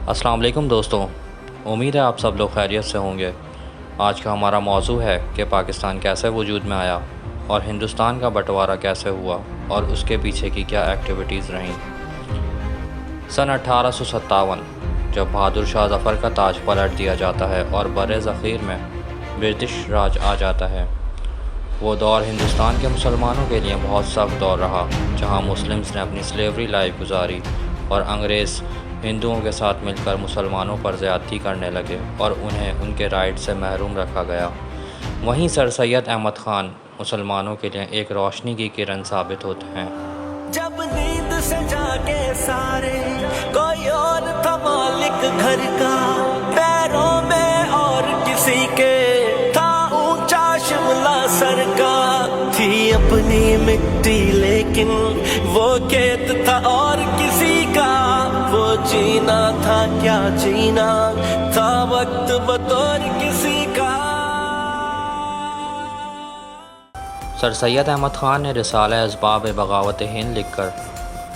السلام علیکم دوستوں، امید ہے آپ سب لوگ خیریت سے ہوں گے۔ آج کا ہمارا موضوع ہے کہ پاکستان کیسے وجود میں آیا اور ہندوستان کا بٹوارا کیسے ہوا اور اس کے پیچھے کی کیا ایکٹیویٹیز رہیں۔ سن 1857 جب بہادر شاہ ظفر کا تاج پلٹ دیا جاتا ہے اور بر صغیر میں برٹش راج آ جاتا ہے، وہ دور ہندوستان کے مسلمانوں کے لیے بہت سخت دور رہا، جہاں مسلمز نے اپنی سلیوری لائف گزاری اور انگریز ہندوؤں کے ساتھ مل کر مسلمانوں پر زیادتی کرنے لگے اور انہیں ان کے رائٹ سے محروم رکھا گیا۔ وہیں سر سید احمد خان مسلمانوں کے لیے ایک روشنی کی کرن ثابت ہوتے ہیں۔ جب نیند سے جاگے سارے، کوئی اور تھا مالک گھر کا، پیروں میں اور کسی کے تھا اونچا شملہ سر کا، تھی اپنی مٹی لیکن وہ کھیت تھا اور کسی کا، وہ جینا تھا کیا جینا تھا وقت بطور کسی کا۔ سر سید احمد خان نے رسالہ اسباب بغاوت ہند لکھ کر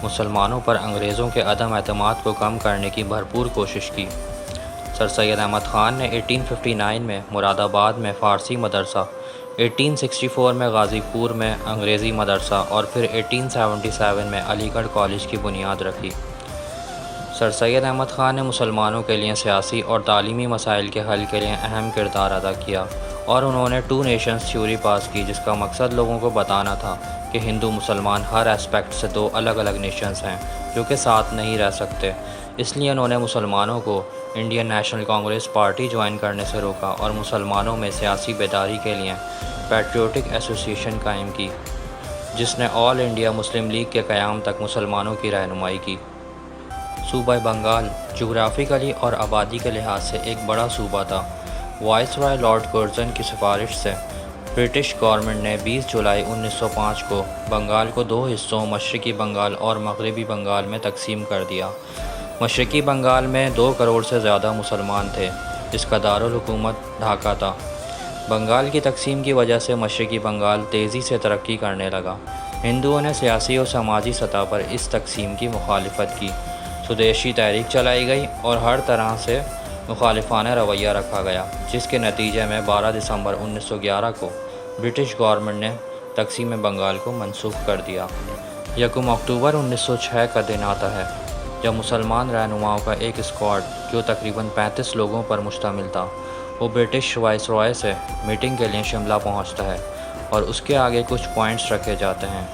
مسلمانوں پر انگریزوں کے عدم اعتماد کو کم کرنے کی بھرپور کوشش کی۔ سر سید احمد خان نے 1859 میں مراد آباد میں فارسی مدرسہ، 1864 میں غازی پور میں انگریزی مدرسہ اور پھر 1877 میں علی گڑھ کالج کی بنیاد رکھی۔ سر سید احمد خان نے مسلمانوں کے لیے سیاسی اور تعلیمی مسائل کے حل کے لیے اہم کردار ادا کیا اور انہوں نے 2 نیشنز تھیوری پاس کی، جس کا مقصد لوگوں کو بتانا تھا کہ ہندو مسلمان ہر اسپیکٹ سے 2 الگ الگ نیشنز ہیں جو کہ ساتھ نہیں رہ سکتے۔ اس لیے انہوں نے مسلمانوں کو Indian national Congress party join کرنے سے روکا اور مسلمانوں میں سیاسی بیداری کے لیے پیٹریوٹک ایسوسی ایشن قائم کی، جس نے آل انڈیا مسلم لیگ کے قیام تک مسلمانوں کی رہنمائی کی۔ صوبہ بنگال جغرافیکلی اور آبادی کے لحاظ سے ایک بڑا صوبہ تھا۔ وائس رائے لارڈ کرزن کی سفارش سے برٹش گورنمنٹ نے 20 جولائی 1905 کو بنگال کو 2 حصوں مشرقی بنگال اور مغربی بنگال میں تقسیم کر دیا۔ مشرقی بنگال میں 2 کروڑ سے زیادہ مسلمان تھے، جس کا دارالحکومت ڈھاکہ تھا۔ بنگال کی تقسیم کی وجہ سے مشرقی بنگال تیزی سے ترقی کرنے لگا۔ ہندوؤں نے سیاسی اور سماجی سطح پر اس تقسیم کی مخالفت کی، سودیشی تحریک چلائی گئی اور ہر طرح سے مخالفانہ رویہ رکھا گیا، جس کے نتیجے میں 12 دسمبر 1911 کو برٹش گورنمنٹ نے تقسیم بنگال کو منسوخ کر دیا۔ 1 اکتوبر 1906 کا دن آتا ہے جب مسلمان رہنماؤں کا ایک اسکواڈ جو تقریباً 35 لوگوں پر مشتمل تھا، وہ برٹش وائس رائے سے میٹنگ کے لیے شملہ پہنچتا ہے اور اس کے آگے کچھ پوائنٹس رکھے جاتے ہیں،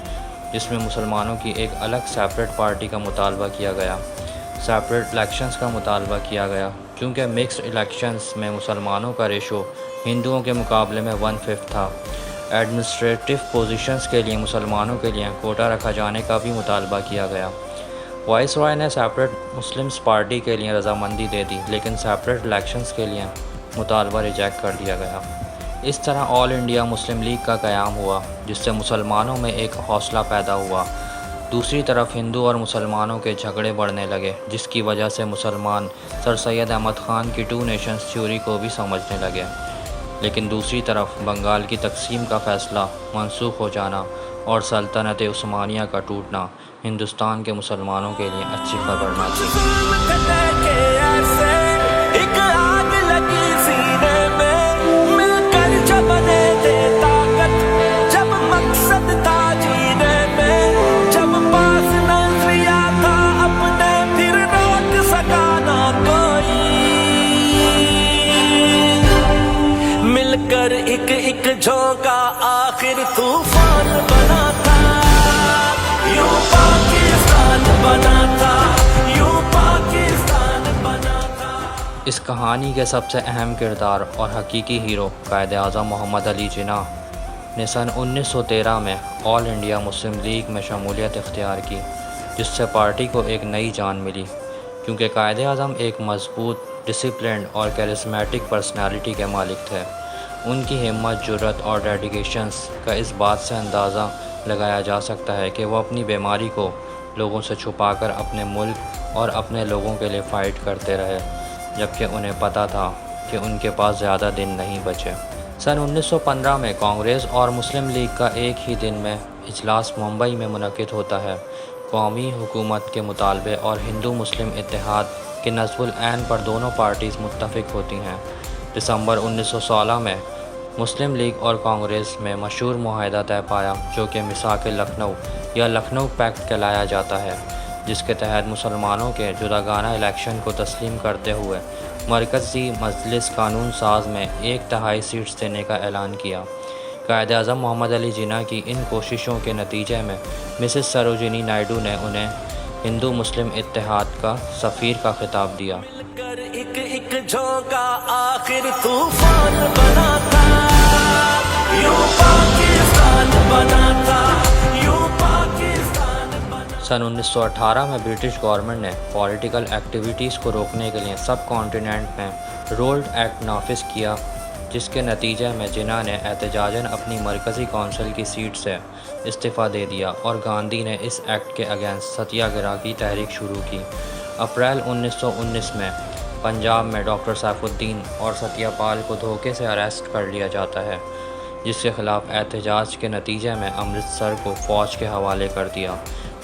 جس میں مسلمانوں کی ایک الگ سیپریٹ پارٹی کا مطالبہ کیا گیا، سیپریٹ الیکشنز کا مطالبہ کیا گیا، کیونکہ مکسڈ الیکشنز میں مسلمانوں کا ریشو ہندوؤں کے مقابلے میں 1/5 تھا۔ ایڈمنسٹریٹو پوزیشنز کے لیے مسلمانوں کے لیے کوٹا رکھا جانے کا بھی مطالبہ کیا گیا۔ وائس رائے نے سیپریٹ مسلمز پارٹی کے لیے رضامندی دے دی، لیکن سیپریٹ الیکشنز کے لیے مطالبہ ریجیکٹ کر دیا گیا۔ اس طرح آل انڈیا مسلم لیگ کا قیام ہوا، جس سے مسلمانوں میں ایک حوصلہ پیدا ہوا۔ دوسری طرف ہندو اور مسلمانوں کے جھگڑے بڑھنے لگے، جس کی وجہ سے مسلمان سر سید احمد خان کی 2 نیشنز تھیوری کو بھی سمجھنے لگے۔ لیکن دوسری طرف بنگال کی تقسیم کا فیصلہ منسوخ ہو جانا اور سلطنت عثمانیہ کا ٹوٹنا ہندوستان کے مسلمانوں کے لیے اچھی خبر نہ تھی۔ ایک آگ لگی سینے میں، مل کر جب بنے تھے طاقت، جب مقصد تھا جینے میں، جب پاس نظریہ تھا اپنے پھر روک سکا نہ کوئی، مل کر ایک ایک جھونکا آخر طوفان بنا تھا، یوں پاکستان بنا تھا، یوں پاکستان بنا تھا۔ اس کہانی کے سب سے اہم کردار اور حقیقی ہیرو قائد اعظم محمد علی جناح نے سن 1913 میں آل انڈیا مسلم لیگ میں شمولیت اختیار کی، جس سے پارٹی کو ایک نئی جان ملی، کیونکہ قائد اعظم ایک مضبوط، ڈسپلنڈ اور کیرزمیٹک پرسنالٹی کے مالک تھے۔ ان کی ہمت، جرأت اور ڈیڈیکیشنز کا اس بات سے اندازہ لگایا جا سکتا ہے کہ وہ اپنی بیماری کو لوگوں سے چھپا کر اپنے ملک اور اپنے لوگوں کے لیے فائٹ کرتے رہے، جبکہ انہیں پتہ تھا کہ ان کے پاس زیادہ دن نہیں بچے۔ سن 1915 میں کانگریس اور مسلم لیگ کا ایک ہی دن میں اجلاس ممبئی میں منعقد ہوتا ہے۔ قومی حکومت کے مطالبے اور ہندو مسلم اتحاد کہ نصب العین پر دونوں پارٹیز متفق ہوتی ہیں۔ دسمبر 1916 میں مسلم لیگ اور کانگریس میں مشہور معاہدہ طے پایا جو کہ میثاق لکھنؤ یا لکھنؤ پیکٹ کہلایا جاتا ہے، جس کے تحت مسلمانوں کے جداگانہ الیکشن کو تسلیم کرتے ہوئے مرکزی مجلس قانون ساز میں 1/3 سیٹس دینے کا اعلان کیا۔ قائد اعظم محمد علی جناح کی ان کوششوں کے نتیجے میں مسز سروجنی نائیڈو نے انہیں ہندو مسلم اتحاد کا سفیر کا خطاب دیا۔ مل کر ایک جھونکا آخر طوفان بنا تھا، یوں پاکستان بنا تھا، یوں پاکستان بنا۔ سن 1918 میں برٹش گورنمنٹ نے پولیٹیکل ایکٹیویٹیز کو روکنے کے لیے سب کانٹیننٹ میں رولڈ ایکٹ نافذ کیا، جس کے نتیجے میں جناح نے احتجاجاً اپنی مرکزی کونسل کی سیٹ سے استعفیٰ دے دیا اور گاندھی نے اس ایکٹ کے اگینسٹ ستیہ گرہ کی تحریک شروع کی۔ اپریل 1919 میں پنجاب میں ڈاکٹر سیف الدین اور ستیہ پال کو دھوکے سے اریسٹ کر لیا جاتا ہے، جس کے خلاف احتجاج کے نتیجے میں امرتسر کو فوج کے حوالے کر دیا۔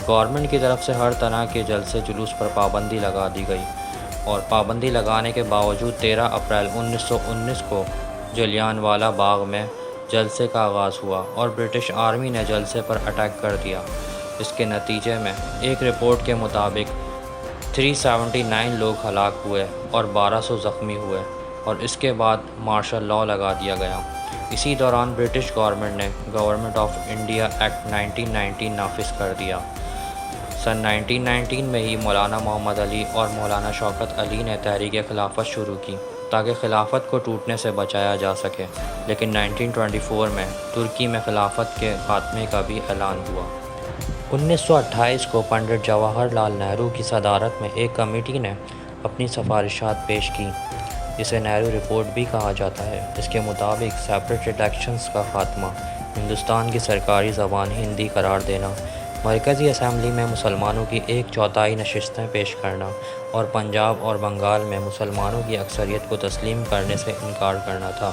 گورنمنٹ کی طرف سے ہر طرح کے جلسے جلوس پر پابندی لگا دی گئی اور پابندی لگانے کے باوجود 13 اپریل 1919 کو جلیان والا باغ میں جلسے کا آغاز ہوا اور برٹش آرمی نے جلسے پر اٹیک کر دیا۔ اس کے نتیجے میں ایک رپورٹ کے مطابق 379 لوگ ہلاک ہوئے اور 1200 زخمی ہوئے اور اس کے بعد مارشل لاء لگا دیا گیا۔ اسی دوران برٹش گورنمنٹ نے گورنمنٹ آف انڈیا ایکٹ 1919 نافذ کر دیا۔ سن 1919 میں ہی مولانا محمد علی اور مولانا شوکت علی نے تحریک خلافت شروع کی تاکہ خلافت کو ٹوٹنے سے بچایا جا سکے، لیکن 1924 میں ترکی میں خلافت کے خاتمے کا بھی اعلان ہوا۔ 1928 کو پنڈت جواہر لال نہرو کی صدارت میں ایک کمیٹی نے اپنی سفارشات پیش کی، جسے نہرو رپورٹ بھی کہا جاتا ہے۔ اس کے مطابق سیپریٹ الیکشنز کا خاتمہ، ہندوستان کی سرکاری زبان ہندی قرار دینا، مرکزی اسمبلی میں مسلمانوں کی 1/4 نشستیں پیش کرنا اور پنجاب اور بنگال میں مسلمانوں کی اکثریت کو تسلیم کرنے سے انکار کرنا تھا۔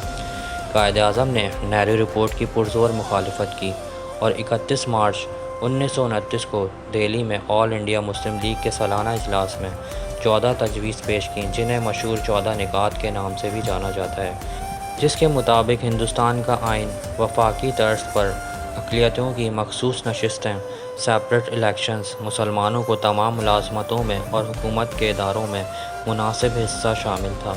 قائد اعظم نے نہرو رپورٹ کی پرزور مخالفت کی اور 31 مارچ 1929 کو دہلی میں آل انڈیا مسلم لیگ کے سالانہ اجلاس میں 14 تجویز پیش کیں، جنہیں مشہور 14 نکات کے نام سے بھی جانا جاتا ہے، جس کے مطابق ہندوستان کا آئین وفاقی طرز پر اقلیتوں کی مخصوص نشستیں، سیپریٹ الیکشنز، مسلمانوں کو تمام ملازمتوں میں اور حکومت کے اداروں میں مناسب حصہ شامل تھا۔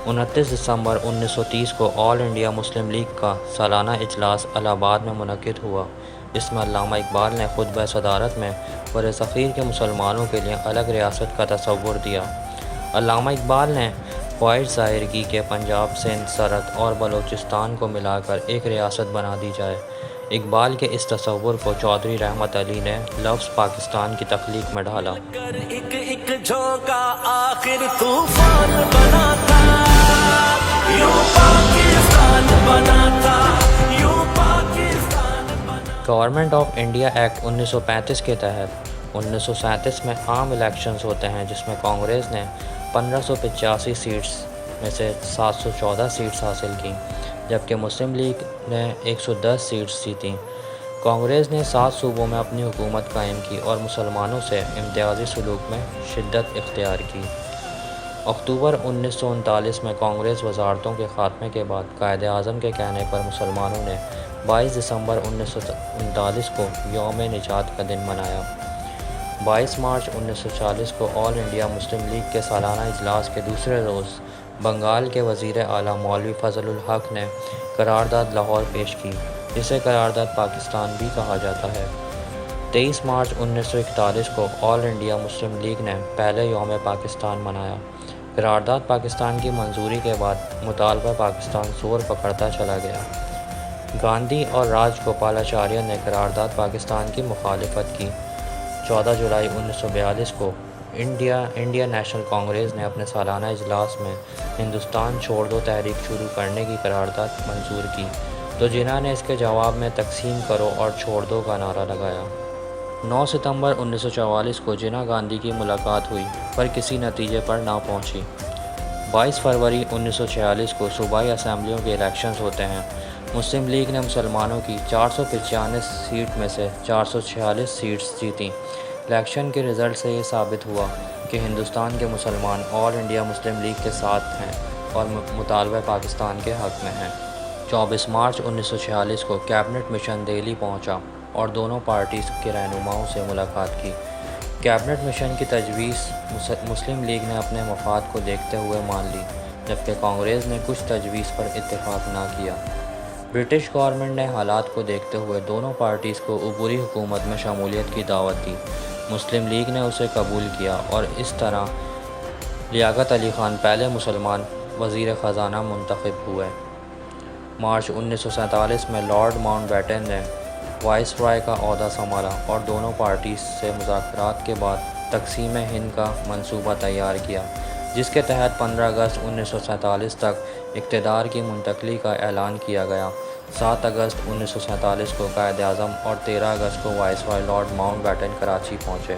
29 دسمبر 1930 کو آل انڈیا مسلم لیگ کا سالانہ اجلاس الہ آباد میں منعقد ہوا، جس میں علامہ اقبال نے خطبہ صدارت میں برصغیر کے مسلمانوں کے لیے الگ ریاست کا تصور دیا۔ علامہ اقبال نے خواہش ظاہر کی کہ پنجاب، سندھ، سرحد اور بلوچستان کو ملا کر ایک ریاست بنا دی جائے۔ اقبال کے اس تصور کو چودھری رحمت علی نے لفظ پاکستان کی تخلیق میں ڈھالا۔ ایک جھونکا آخر طوفان بنا تھا، یوں پاکستان بنا تھا، یوں پاکستان بنا۔ گورنمنٹ آف انڈیا ایکٹ 1935 کے تحت 1937 میں عام الیکشنز ہوتے ہیں، جس میں کانگریس نے 1585 سیٹس میں سے 714 سیٹس حاصل کیں، جبکہ مسلم لیگ نے 110 سیٹس جیتیں۔ کانگریس نے 7 صوبوں میں اپنی حکومت قائم کی اور مسلمانوں سے امتیازی سلوک میں شدت اختیار کی۔ اکتوبر 1939 میں کانگریس وزارتوں کے خاتمے کے بعد قائد اعظم کے کہنے پر مسلمانوں نے 22 دسمبر 1939 کو یوم نجات کا دن منایا۔ 22 مارچ 1940 کو آل انڈیا مسلم لیگ کے سالانہ اجلاس کے دوسرے روز بنگال کے وزیر اعلیٰ مولوی فضل الحق نے قرارداد لاہور پیش کی، جسے قرارداد پاکستان بھی کہا جاتا ہے۔ 23 مارچ 1941 کو آل انڈیا مسلم لیگ نے پہلے یوم پاکستان منایا۔ قرارداد پاکستان کی منظوری کے بعد مطالبہ پاکستان زور پکڑتا چلا گیا۔ گاندھی اور راج گوپالاچاریہ نے قرارداد پاکستان کی مخالفت کی۔ 14 جولائی 1942 کو انڈین نیشنل کانگریس نے اپنے سالانہ اجلاس میں ہندوستان چھوڑ دو تحریک شروع کرنے کی قرارداد منظور کی، تو جناح نے اس کے جواب میں تقسیم کرو اور چھوڑ دو کا نعرہ لگایا۔ 9 ستمبر 1944 کو جناح گاندھی کی ملاقات ہوئی پر کسی نتیجے پر نہ پہنچی۔ 22 فروری 1946 کو صوبائی اسمبلیوں کے الیکشنز ہوتے ہیں۔ مسلم لیگ نے مسلمانوں کی 495 سیٹ میں سے 446 سیٹس جیتیں۔ الیکشن کے رزلٹ سے یہ ثابت ہوا کہ ہندوستان کے مسلمان آل انڈیا مسلم لیگ کے ساتھ ہیں اور مطالبہ پاکستان کے حق میں ہیں۔ 24 مارچ 1946 کو کیبنٹ مشن دہلی پہنچا اور دونوں پارٹیز کے رہنماؤں سے ملاقات کی۔ کیبنٹ مشن کی تجویز مسلم لیگ نے اپنے مفاد کو دیکھتے ہوئے مان لی، جبکہ کانگریس نے کچھ تجویز پر اتفاق نہ کیا۔ برٹش گورنمنٹ نے حالات کو دیکھتے ہوئے دونوں پارٹیز کو عبوری حکومت میں شمولیت کی دعوت دی۔ مسلم لیگ نے اسے قبول کیا اور اس طرح لیاقت علی خان پہلے مسلمان وزیر خزانہ منتخب ہوئے۔ مارچ 1947 میں لارڈ ماؤنٹ بیٹن نے وائس رائے کا عہدہ سنبھالا اور دونوں پارٹیز سے مذاکرات کے بعد تقسیم ہند کا منصوبہ تیار کیا، جس کے تحت 15 اگست 1947 تک اقتدار کی منتقلی کا اعلان کیا گیا۔ 7 اگست 1947 کو قائد اعظم اور 13 اگست کو وائس رائے لارڈ ماؤنٹ بیٹن کراچی پہنچے۔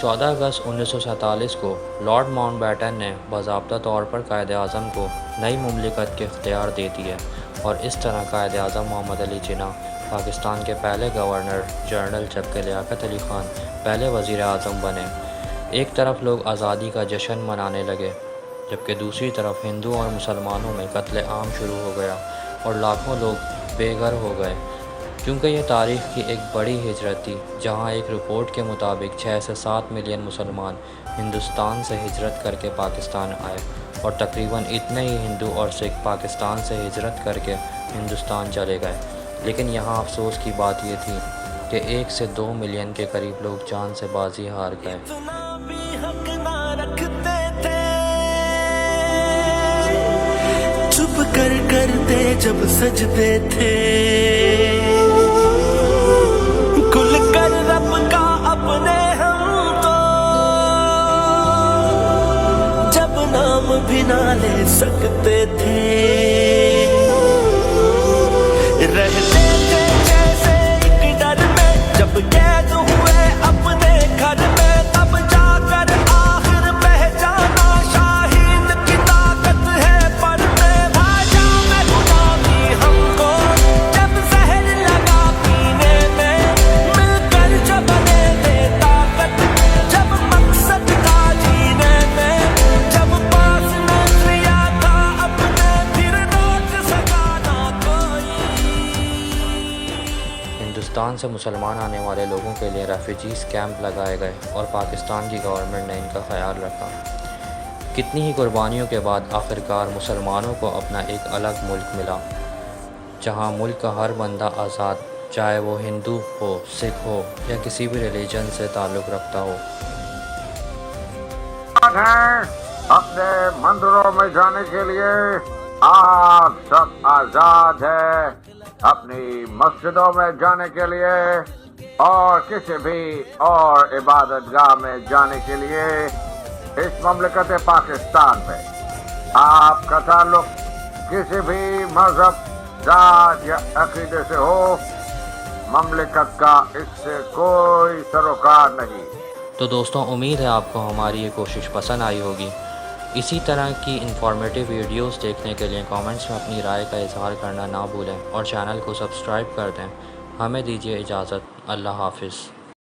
14 اگست 1947 کو لارڈ ماؤنٹ بیٹن نے باضابطہ طور پر قائد اعظم کو نئی مملکت کے اختیار دے دیے اور اس طرح قائد اعظم محمد علی جناح پاکستان کے پہلے گورنر جنرل جبکہ لیاقت علی خان پہلے وزیر اعظم بنے۔ ایک طرف لوگ آزادی کا جشن منانے لگے، جبکہ دوسری طرف ہندو اور مسلمانوں میں قتل عام شروع ہو گیا اور لاکھوں لوگ بے گھر ہو گئے، کیونکہ یہ تاریخ کی ایک بڑی ہجرت تھی، جہاں ایک رپورٹ کے مطابق 6 سے 7 ملین مسلمان ہندوستان سے ہجرت کر کے پاکستان آئے اور تقریباً اتنے ہی ہندو اور سکھ پاکستان سے ہجرت کر کے ہندوستان چلے گئے۔ لیکن یہاں افسوس کی بات یہ تھی کہ 1 سے 2 ملین کے قریب لوگ جان سے بازی ہار گئے۔ اتنا بھی حق نہ رکھتے تھے، چپ کر کرتے جب سجدے تھے، کھل کر رب کا اپنے ہم تو جب نام بھی نہ لے سکتے تھے، رہتے تھے جیسے ایک ڈر میں، جب قید ہوئے اپنے گھر میں، تب جا کر آخر پہچانا شاہین کی طاقت ہے پڑھتے بھاجا میں غلامی ہم کو، جب زہر لگا پینے میں، مل کر جو بنے تھے طاقت، جب مقصد تھا جینے میں، جب پاس نہ لیا تھا اپنے پھر روک سکا نہ کوئی۔ ہندوستان سے مسلمان آنے والے لوگوں کے لیے ریفیوجیز کیمپ لگائے گئے اور پاکستان کی گورنمنٹ نے ان کا خیال رکھا۔ کتنی ہی قربانیوں کے بعد آخرکار مسلمانوں کو اپنا ایک الگ ملک ملا، جہاں ملک کا ہر بندہ آزاد، چاہے وہ ہندو ہو، سکھ ہو یا کسی بھی ریلیجن سے تعلق رکھتا ہو۔ اپنے مندروں میں جانے کے لیے آپ سب آزاد ہیں، اپنی مسجدوں میں جانے کے لیے اور کسی بھی اور عبادت گاہ میں جانے کے لیے اس مملکت پاکستان میں آپ کا تعلق کسی بھی مذہب، ذات یا عقیدے سے ہو، مملکت کا اس سے کوئی سروکار نہیں۔ تو دوستوں، امید ہے آپ کو ہماری یہ کوشش پسند آئی ہوگی۔ اسی طرح کی انفارمیٹیو ویڈیوز دیکھنے کے لیے کامنٹس میں اپنی رائے کا اظہار کرنا نہ بھولیں اور چینل کو سبسکرائب کر دیں۔ ہمیں دیجیے اجازت۔ اللہ حافظ۔